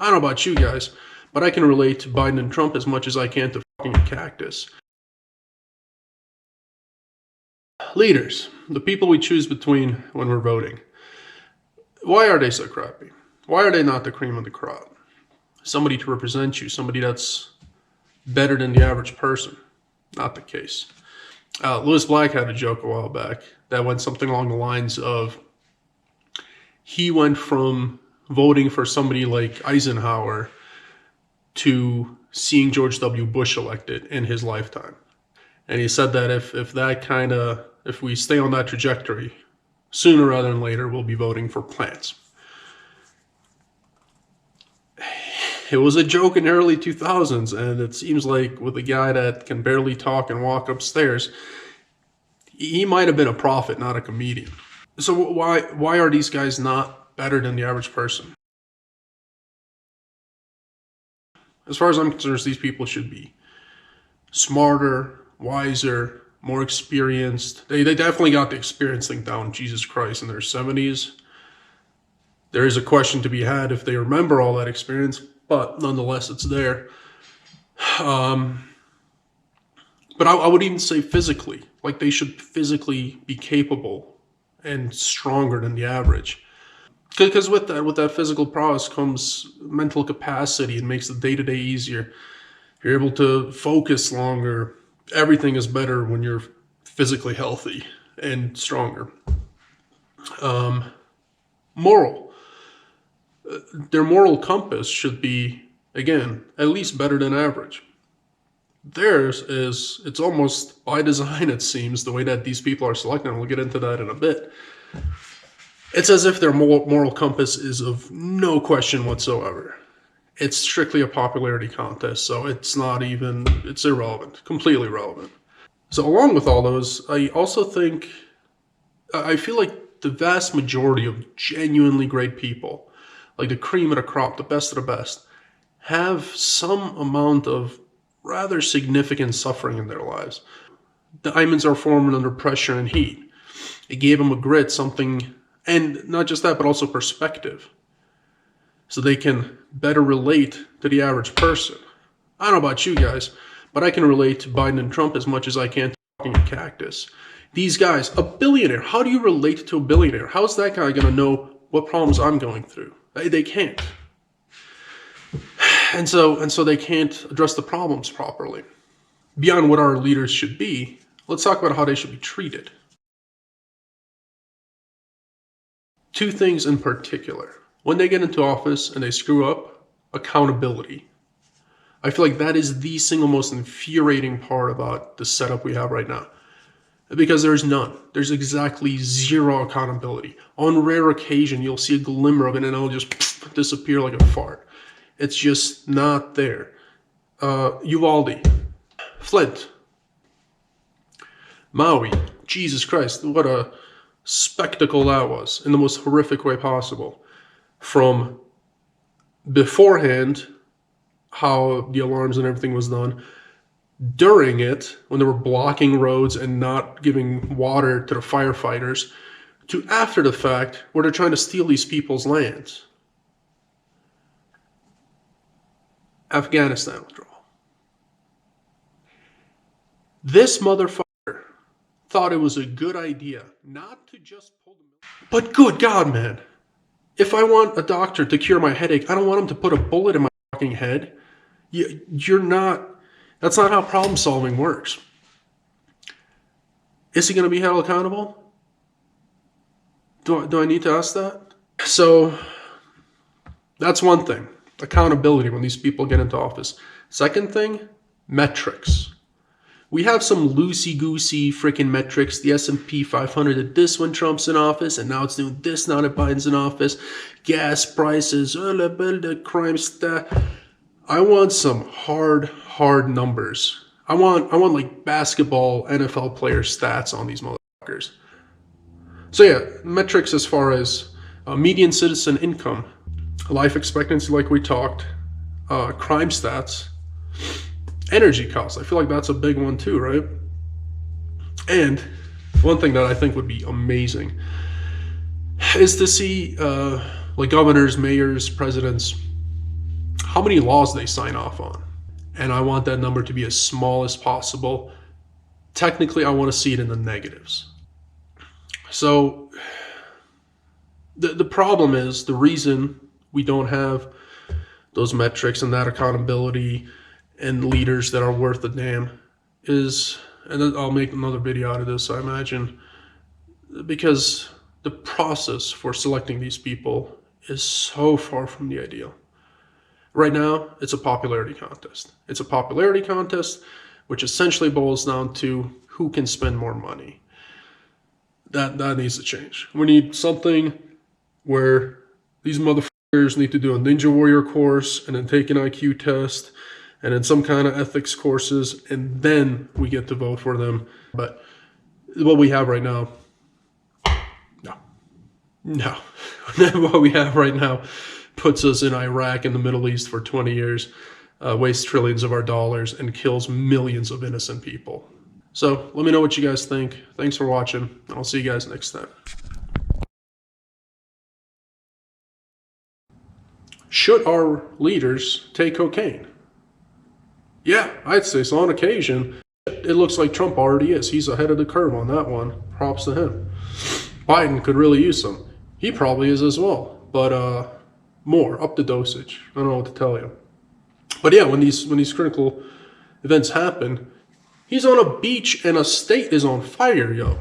I don't know about you guys, but I can relate to Biden and Trump as much as I can to fucking a cactus. Leaders, the people we choose between when we're voting. Why are they so crappy? Why are they not the cream of the crop? Somebody to represent you, somebody that's better than the average person. Not the case. Lewis Black had a joke a while back that went something along the lines of, he went from voting for somebody like Eisenhower to seeing George W. Bush elected in his lifetime. And he said that if we stay on that trajectory, sooner rather than later, we'll be voting for plants. It was a joke in the early 2000s, and it seems like with a guy that can barely talk and walk upstairs, he might have been a prophet, not a comedian. So why are these guys not better than the average person? As far as I'm concerned, these people should be smarter, wiser, more experienced. They definitely got the experience thing down, Jesus Christ, in their 70s. There is a question to be had if they remember all that experience, but nonetheless, it's there. But I would even say physically, like they should physically be capable and stronger than the average. Because with that physical prowess comes mental capacity. It makes the day-to-day easier. You're able to focus longer. Everything is better when you're physically healthy and stronger. Moral. Their moral compass should be, again, at least better than average. Theirs is, it's almost by design, it seems, the way that these people are selected, and we'll get into that in a bit. It's as if their moral compass is of no question whatsoever. It's strictly a popularity contest, so it's irrelevant, completely irrelevant. So along with all those, I feel like the vast majority of genuinely great people, like the cream of the crop, the best of the best, have some amount of rather significant suffering in their lives. Diamonds are formed under pressure and heat. It gave them a grit, something, and not just that, but also perspective. So they can better relate to the average person. I don't know about you guys, but I can relate to Biden and Trump as much as I can to fucking a cactus. These guys, a billionaire, how do you relate to a billionaire? How's that guy gonna know what problems I'm going through? They can't. And so they can't address the problems properly. Beyond what our leaders should be, let's talk about how they should be treated. Two things in particular. When they get into office and they screw up, accountability. I feel like that is the single most infuriating part about the setup we have right now. Because there's none. There's exactly zero accountability. On rare occasion, you'll see a glimmer of it and it'll just disappear like a fart. It's just not there. Uvalde, Flint, Maui, Jesus Christ, what a spectacle that was in the most horrific way possible. From beforehand, how the alarms and everything was done, during it, when they were blocking roads and not giving water to the firefighters, to after the fact, where they're trying to steal these people's lands. Afghanistan withdrawal. This motherfucker thought it was a good idea not to just pull the... But good God, man. If I want a doctor to cure my headache, I don't want him to put a bullet in my fucking head. That's not how problem solving works. Is he going to be held accountable? Do I need to ask that? So that's one thing. Accountability when these people get into office. Second thing, metrics. We have some loosey-goosey freaking metrics. The S&P 500 did this when Trump's in office, and now it's doing this now that Biden's in office. Gas prices, the crime stat. I want some hard numbers. I want like basketball NFL player stats on these motherfuckers. So yeah, metrics as far as median citizen income, life expectancy like we talked, crime stats, energy costs. I feel like that's a big one too, right? And one thing that I think would be amazing is to see like governors, mayors, presidents how many laws they sign off on. And I want that number to be as small as possible. Technically, I want to see it in the negatives. So the problem is, the reason we don't have those metrics and that accountability and leaders that are worth a damn is, and I'll make another video out of this, I imagine, because the process for selecting these people is so far from the ideal. Right now, it's a popularity contest. It's a popularity contest, which essentially boils down to who can spend more money. That needs to change. We need something where these motherfuckers need to do a Ninja Warrior course and then take an IQ test and then some kind of ethics courses, and then we get to vote for them. But what we have right now, no. What we have right now puts us in Iraq and the Middle East for 20 years, wastes trillions of our dollars, and kills millions of innocent people. So let me know what you guys think. Thanks for watching, and I'll see you guys next time. Should our leaders take cocaine? Yeah, I'd say so on occasion. It looks like Trump already is. He's ahead of the curve on that one. Props to him. Biden could really use some. He probably is as well, but more, up the dosage. I don't know what to tell you. But yeah, when these critical events happen, he's on a beach and a state is on fire, yo.